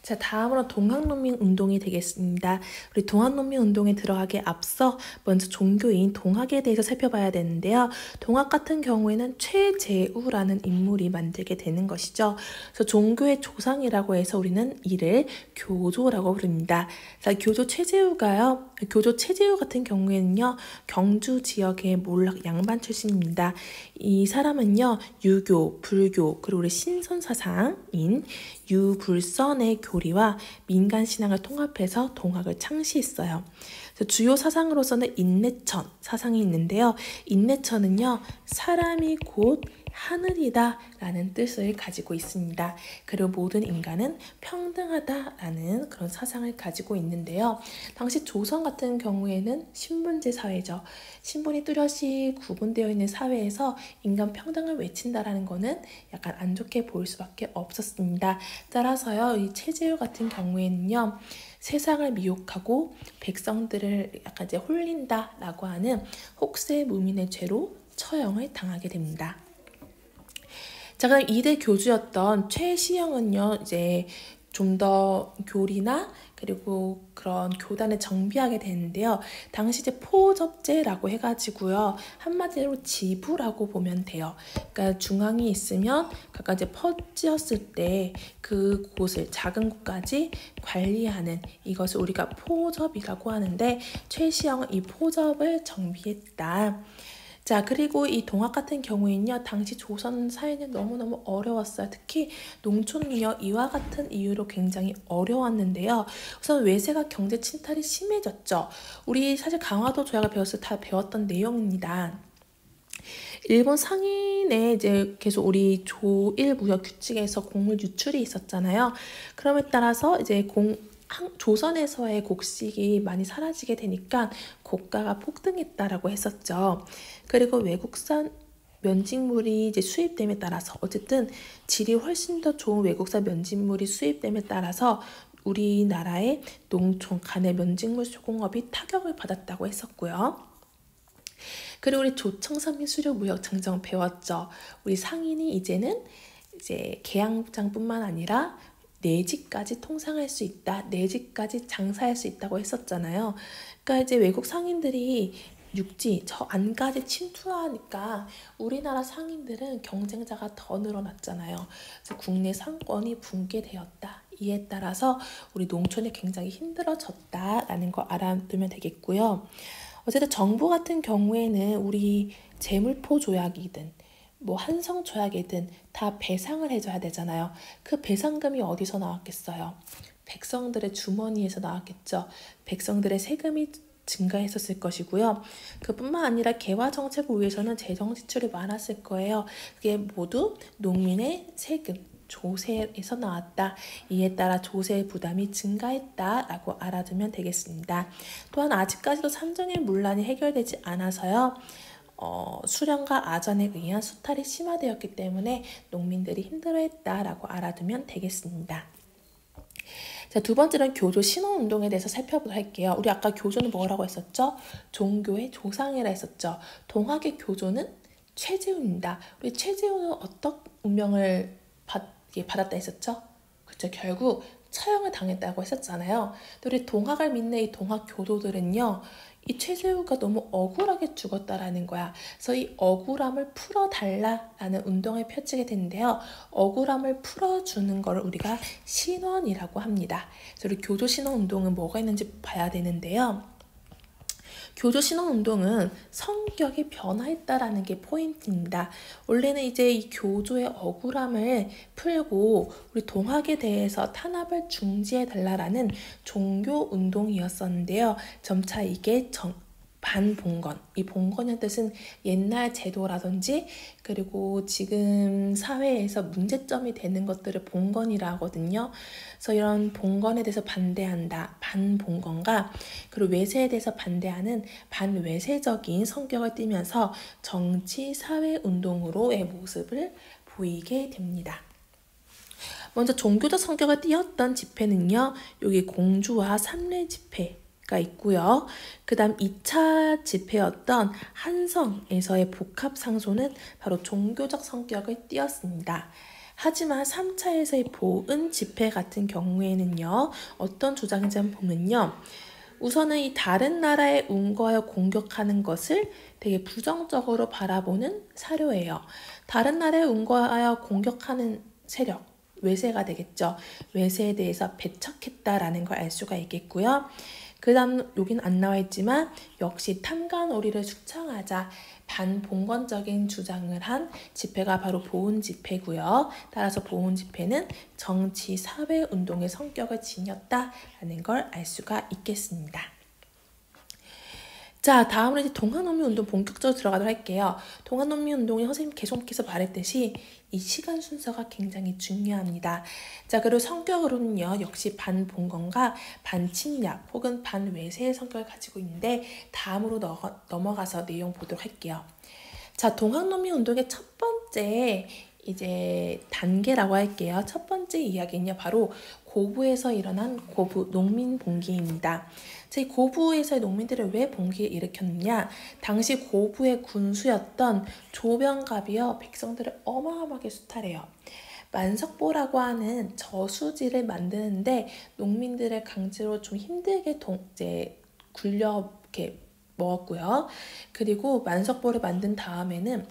자, 다음으로 동학농민운동이 되겠습니다. 우리 동학농민운동에 들어가기에 앞서 먼저 종교인 동학에 대해서 살펴봐야 되는데요. 동학 같은 경우에는 최재우라는 인물이 만들게 되는 것이죠. 그래서 종교의 조상이라고 해서 우리는 이를 교조라고 부릅니다. 자, 교조 최재우가요. 교조 최재우 같은 경우에는요. 경주 지역의 몰락 양반 출신입니다. 이 사람은요. 유교, 불교, 그리고 우리 신선 사상인 유불선의 교리와 민간 신앙을 통합해서 동학을 창시했어요. 주요 사상으로서는 인내천 사상이 있는데요. 인내천은요, 사람이 곧 하늘이다 라는 뜻을 가지고 있습니다. 그리고 모든 인간은 평등하다라는 그런 사상을 가지고 있는데요. 당시 조선 같은 경우에는 신분제 사회죠. 신분이 뚜렷이 구분되어 있는 사회에서 인간 평등을 외친다라는 거는 약간 안 좋게 보일 수밖에 없었습니다. 따라서요, 이 최재우 같은 경우에는요, 세상을 미혹하고 백성들을 약간 이제 홀린다라고 하는 혹세무민의 죄로 처형을 당하게 됩니다. 자, 그럼 이대 교주였던 최시영은요, 이제 좀 더 교리나 그리고 그런 교단을 정비하게 되는데요. 당시 이제 포접제라고 해가지고요. 한마디로 지부라고 보면 돼요. 그러니까 중앙이 있으면 각각 이제 퍼지었을 때 그곳을 작은 곳까지 관리하는 이것을 우리가 포접이라고 하는데 최시영은 이 포접을 정비했다. 자, 그리고 이 동학 같은 경우에는요, 당시 조선 사회는 너무너무 어려웠어요. 특히 농촌은요, 이와 같은 이유로 굉장히 어려웠는데요. 우선 외세가 경제 침탈이 심해졌죠. 우리 사실 강화도 조약을 배웠을 때 다 배웠던 내용입니다. 일본 상인의 이제 계속 우리 조일무역 규칙에서 곡물 유출이 있었잖아요. 그럼에 따라서 이제 조선에서의 곡식이 많이 사라지게 되니까 고가가 폭등했다라고 했었죠. 그리고 외국산 면직물이 이제 수입됨에 따라서 어쨌든 질이 훨씬 더 좋은 외국산 면직물이 수입됨에 따라서 우리나라의 농촌 간의 면직물 수공업이 타격을 받았다고 했었고요. 그리고 우리 조청산민 수료무역 장정 배웠죠. 우리 상인이 이제는 이제 계양장뿐만 아니라 내지까지 통상할 수 있다, 내지까지 장사할 수 있다고 했었잖아요. 그러니까 이제 외국 상인들이 육지 저 안까지 침투하니까 우리나라 상인들은 경쟁자가 더 늘어났잖아요. 그래서 국내 상권이 붕괴되었다. 이에 따라서 우리 농촌이 굉장히 힘들어졌다라는 거 알아두면 되겠고요. 어쨌든 정부 같은 경우에는 우리 재물포 조약이든 뭐 한성 조약이든 다 배상을 해줘야 되잖아요. 그 배상금이 어디서 나왔겠어요? 백성들의 주머니에서 나왔겠죠. 백성들의 세금이 증가했었을 것이고요. 그뿐만 아니라 개화 정책을 위해서는 재정 지출이 많았을 거예요. 그게 모두 농민의 세금, 조세에서 나왔다. 이에 따라 조세 부담이 증가했다라고 알아두면 되겠습니다. 또한 아직까지도 삼정의 문란이 해결되지 않아서요. 수령과 아전에 의한 수탈이 심화되었기 때문에 농민들이 힘들어했다라고 알아두면 되겠습니다. 자, 두 번째는 교조 신원운동에 대해서 살펴보도록 할게요. 우리 아까 교조는 뭐라고 했었죠? 종교의 조상이라 했었죠. 동학의 교조는 최재우입니다. 우리 최재우는 어떤 운명을 받았다 했었죠? 그렇죠. 결국 처형을 당했다고 했었잖아요. 우리 동학을 믿는 이 동학 교도들은요, 이 최재우가 너무 억울하게 죽었다라는 거야. 그래서 이 억울함을 풀어달라라는 운동을 펼치게 되는데요. 억울함을 풀어주는 걸 우리가 신원이라고 합니다. 그래서 우리 교조 신원 운동은 뭐가 있는지 봐야 되는데요. 교조 신원 운동은 성격이 변화했다라는 게 포인트입니다. 원래는 이제 이 교조의 억울함을 풀고 우리 동학에 대해서 탄압을 중지해 달라라는 종교 운동이었었는데요. 점차 이게 반봉건, 이 봉건의 뜻은 옛날 제도라든지 그리고 지금 사회에서 문제점이 되는 것들을 봉건이라 하거든요. 그래서 이런 봉건에 대해서 반대한다, 반봉건과 그리고 외세에 대해서 반대하는 반외세적인 성격을 띠면서 정치, 사회 운동으로의 모습을 보이게 됩니다. 먼저 종교적 성격을 띠었던 집회는요, 여기 공주와 삼례 집회가 있고요. 그 다음 2차 집회였던 한성에서의 복합상소는 바로 종교적 성격을 띠었습니다. 하지만 3차에서의 보은 집회 같은 경우에는요, 어떤 주장인지 한번 보면요. 우선은 이 다른 나라에 운거하여 공격하는 것을 되게 부정적으로 바라보는 사료예요. 다른 나라에 운거하여 공격하는 세력, 외세가 되겠죠. 외세에 대해서 배척했다라는 걸 알 수가 있겠고요. 그 다음 여긴 안 나와 있지만 역시 탐관오리를 숙청하자 반봉건적인 주장을 한 집회가 바로 보은 집회고요. 따라서 보은 집회는 정치, 사회 운동의 성격을 지녔다라는 걸 알 수가 있겠습니다. 자, 다음으로 이제 동학농민운동 본격적으로 들어가도록 할게요. 동학농민운동이 선생님 계속해서 말했듯이 이 시간 순서가 굉장히 중요합니다. 자, 그리고 성격으로는요, 역시 반봉건과 반침략 혹은 반외세의 성격을 가지고 있는데 다음으로 넘어가서 내용 보도록 할게요. 자, 동학농민운동의 첫 번째 이제 단계라고 할게요. 첫 번째 이야기는요, 바로 고부에서 일어난 고부 농민 봉기입니다. 이 고부에서의 농민들을 왜 봉기를 일으켰느냐? 당시 고부의 군수였던 조병갑이요, 백성들을 어마어마하게 수탈해요. 만석보라고 하는 저수지를 만드는데 농민들을 강제로 좀 힘들게 굴려 이렇게 먹었고요. 그리고 만석보를 만든 다음에는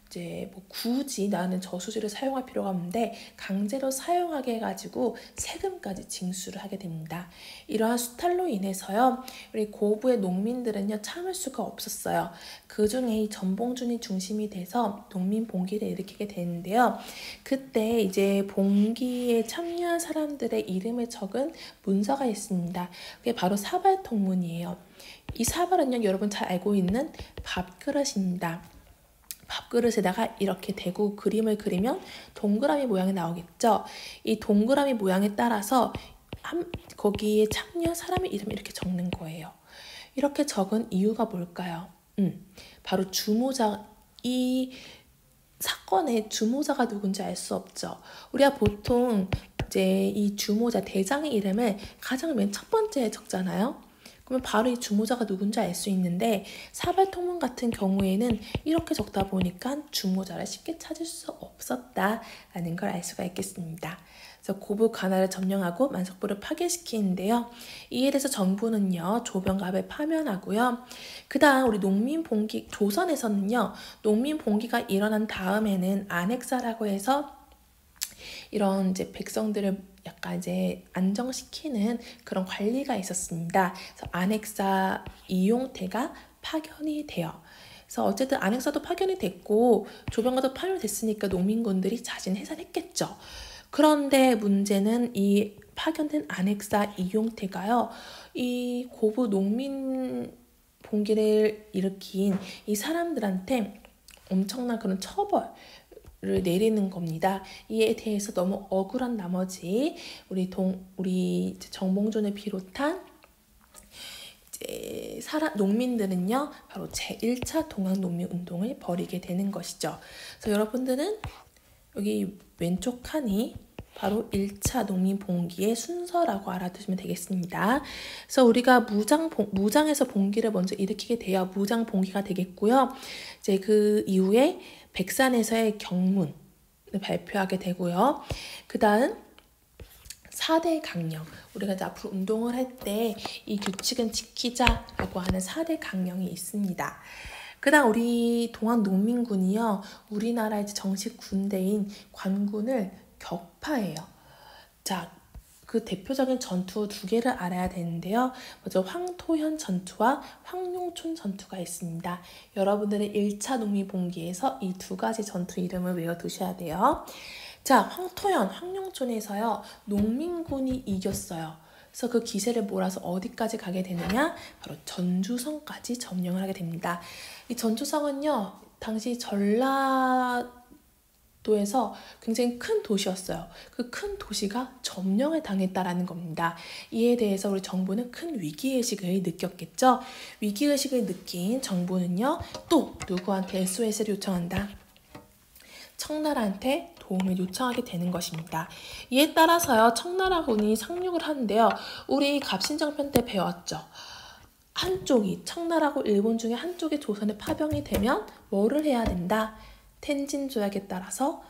이제 뭐 굳이 나는 저수지를 사용할 필요가 없는데 강제로 사용하게 해가지고 세금까지 징수를 하게 됩니다. 이러한 수탈로 인해서요, 우리 고부의 농민들은요 참을 수가 없었어요. 그 중에 이 전봉준이 중심이 돼서 농민 봉기를 일으키게 되는데요. 그때 이제 봉기에 참여한 사람들의 이름을 적은 문서가 있습니다. 그게 바로 사발통문이에요. 이 사발은요, 여러분 잘 알고 있는 밥그릇입니다. 밥그릇에다가 이렇게 대고 그림을 그리면 동그라미 모양이 나오겠죠. 이 동그라미 모양에 따라서 거기에 참여한 사람의 이름을 이렇게 적는 거예요. 이렇게 적은 이유가 뭘까요? 바로 주모자, 이 사건의 주모자가 누군지 알 수 없죠. 우리가 보통 이제 이 주모자 대장의 이름을 가장 맨 첫 번째에 적잖아요. 그러면 바로 이 주모자가 누군지 알 수 있는데 사발통문 같은 경우에는 이렇게 적다 보니까 주모자를 쉽게 찾을 수 없었다라는 걸 알 수가 있겠습니다. 그래서 고부 관할을 점령하고 만석부를 파괴시키는데요. 이에 대해서 정부는요, 조병갑을 파면하고요. 그 다음 우리 농민봉기, 조선에서는요, 농민봉기가 일어난 다음에는 안핵사라고 해서 이런 이제 백성들을 약간 이제 안정시키는 그런 관리가 있었습니다. 그래서 안핵사 이용태가 파견이 돼요. 그래서 어쨌든 안핵사도 파견이 됐고 조병갑도 파견이 됐으니까 농민군들이 자진 해산했겠죠. 그런데 문제는 이 파견된 안핵사 이용태가요, 이 고부 농민 봉기를 일으킨 이 사람들한테 엄청난 그런 처벌을 내리는 겁니다. 이에 대해서 너무 억울한 나머지 우리 정봉준을 비롯한 이제 농민들은요, 바로 제1차 동학농민운동을 벌이게 되는 것이죠. 그래서 여러분들은 여기 왼쪽 칸이 바로 1차 농민봉기의 순서라고 알아두시면 되겠습니다. 그래서 우리가 무장에서 봉기를 먼저 일으키게 되어 무장봉기가 되겠고요. 이제 그 이후에 백산에서의 경문을 발표하게 되고요. 그 다음 4대 강령, 우리가 이제 앞으로 운동을 할 때 이 규칙은 지키자라고 하는 4대 강령이 있습니다. 그 다음 우리 동학농민군이요, 우리나라의 정식 군대인 관군을 격파해요. 자, 그 대표적인 전투 두 개를 알아야 되는데요. 먼저 황토현 전투와 황룡촌 전투가 있습니다. 여러분들의 1차 농민봉기에서 이 두 가지 전투 이름을 외워두셔야 돼요. 자, 황토현, 황룡촌에서요, 농민군이 이겼어요. 그래서 그 기세를 몰아서 어디까지 가게 되느냐? 바로 전주성까지 점령을 하게 됩니다. 이 전주성은요, 당시 전라도에서 굉장히 큰 도시였어요. 그 큰 도시가 점령을 당했다라는 겁니다. 이에 대해서 우리 정부는 큰 위기의식을 느꼈겠죠. 위기의식을 느낀 정부는요, 또 누구한테 SOS를 요청한다? 청나라한테 도움을 요청하게 되는 것입니다. 이에 따라서요, 청나라군이 상륙을 하는데요. 우리 갑신정편 때 배웠죠. 한쪽이, 청나라하고 일본 중에 한쪽이 조선에 파병이 되면 뭐를 해야 된다? 텐진 조약에 따라서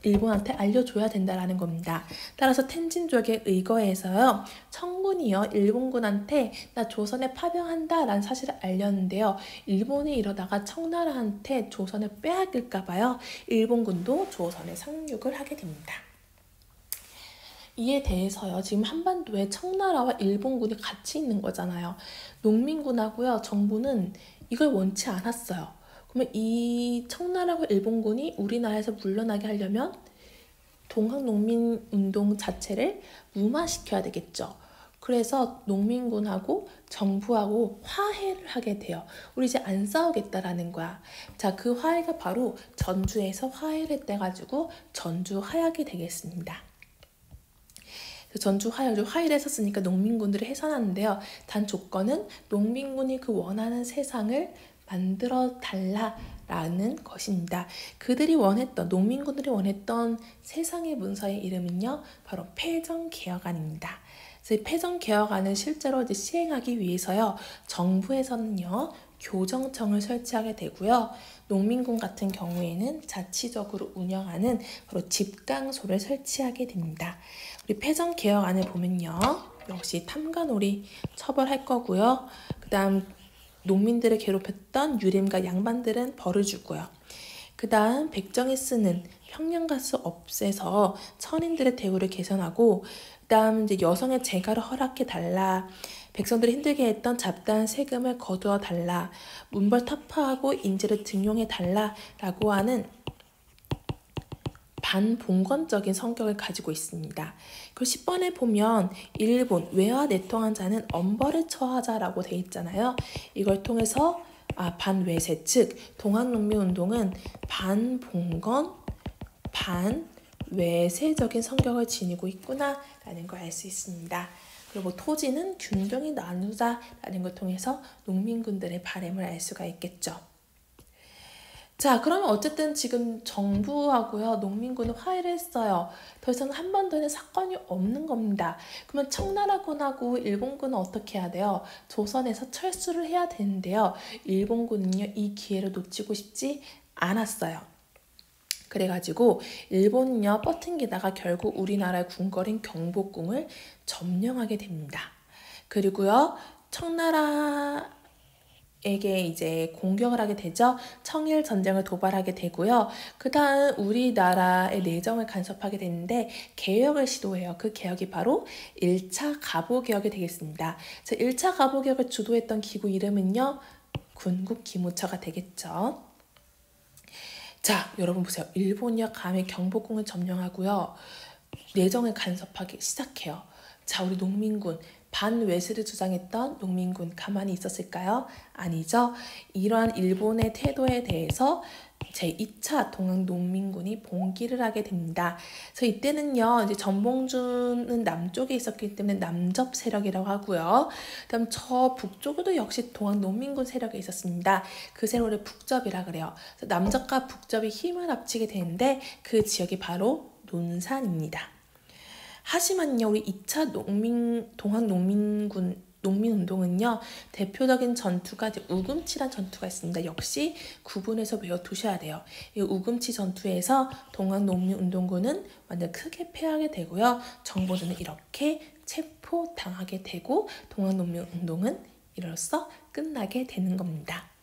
일본한테 알려줘야 된다라는 겁니다. 따라서 텐진족에 의거해서요. 청군이요. 일본군한테 나 조선에 파병한다 라는 사실을 알렸는데요. 일본이 이러다가 청나라한테 조선을 빼앗길까 봐요. 일본군도 조선에 상륙을 하게 됩니다. 이에 대해서요. 지금 한반도에 청나라와 일본군이 같이 있는 거잖아요. 농민군하고요. 정부는 이걸 원치 않았어요. 그러면 이 청나라와 일본군이 우리나라에서 물러나게 하려면 동학농민운동 자체를 무마시켜야 되겠죠. 그래서 농민군하고 정부하고 화해를 하게 돼요. 우리 이제 안 싸우겠다라는 거야. 자, 그 화해가 바로 전주에서 화해를 해가지고 전주 화약이 되겠습니다. 전주 화해를 했었으니까 농민군들이 해산하는데요. 단 조건은 농민군이 그 원하는 세상을 만들어 달라라는 것입니다. 농민군들이 원했던 세상의 문서의 이름은요, 바로 패정개혁안입니다. 그래서 패정개혁안을 실제로 이제 시행하기 위해서요, 정부에서는요, 교정청을 설치하게 되고요. 농민군 같은 경우에는 자치적으로 운영하는 바로 집강소를 설치하게 됩니다. 우리 패정개혁안을 보면요, 역시 탐관오리 처벌할 거고요. 그 다음 농민들을 괴롭혔던 유림과 양반들은 벌을 주고요. 그 다음 백정이 쓰는 평년가스 없애서 천인들의 대우를 개선하고, 그 다음 이제 여성의 재가를 허락해 달라. 백성들이 힘들게 했던 잡다한 세금을 거두어 달라. 문벌 타파하고 인재를 등용해 달라라고 하는 반봉건적인 성격을 가지고 있습니다. 그 10번에 보면 일본 외화 내통한 자는 엄벌을 처하자라고 돼 있잖아요. 이걸 통해서 반외세, 즉 동학농민운동은 반봉건, 반외세적인 성격을 지니고 있구나라는 걸 알 수 있습니다. 그리고 토지는 균등히 나누자라는 걸 통해서 농민군들의 바램을 알 수가 있겠죠. 자, 그러면 어쨌든 지금 정부하고요, 농민군은 화해를 했어요. 더 이상 한반도에는 사건이 없는 겁니다. 그러면 청나라군하고 일본군은 어떻게 해야 돼요? 조선에서 철수를 해야 되는데요. 일본군은요, 이 기회를 놓치고 싶지 않았어요. 그래가지고 일본은요, 뻗팅기다가 결국 우리나라의 궁궐인 경복궁을 점령하게 됩니다. 그리고요, 청나라에게 이제 공격을 하게 되죠. 청일 전쟁을 도발하게 되고요. 그 다음 우리나라의 내정을 간섭하게 되는데 개혁을 시도해요. 그 개혁이 바로 1차 가보개혁이 되겠습니다. 1차 가보개혁을 주도했던 기구 이름은요, 군국기무처가 되겠죠. 자, 여러분 보세요. 일본이요, 감히 경복궁을 점령하고요, 내정을 간섭하기 시작해요. 자, 우리 농민군, 반외세를 주장했던 농민군 가만히 있었을까요? 아니죠. 이러한 일본의 태도에 대해서 제2차 동학농민군이 봉기를 하게 됩니다. 그래서 이때는요, 이제 전봉준은 남쪽에 있었기 때문에 남접 세력이라고 하고요. 그다음 저 북쪽에도 역시 동학농민군 세력이 있었습니다. 그 세력을 북접이라 그래요. 그래서 남접과 북접이 힘을 합치게 되는데 그 지역이 바로 논산입니다. 하지만요, 우리 2차 농민운동은요, 대표적인 전투가 이제 우금치란 전투가 있습니다. 역시 구분해서 외워두셔야 돼요. 이 우금치 전투에서 동학농민운동군은 완전 크게 패하게 되고요. 정보전은 이렇게 체포당하게 되고 동학농민운동은 이로써 끝나게 되는 겁니다.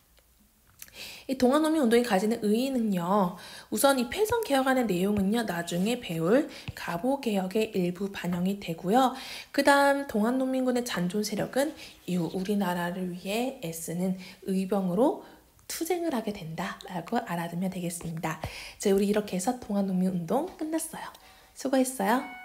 이 동학농민운동이 가지는 의의는요, 우선 이 패선개혁안의 내용은요, 나중에 배울 가보개혁의 일부 반영이 되고요. 그 다음 동학농민군의 잔존 세력은 이후 우리나라를 위해 애쓰는 의병으로 투쟁을 하게 된다라고 알아두면 되겠습니다. 자, 우리 이렇게 해서 동학농민운동 끝났어요. 수고했어요.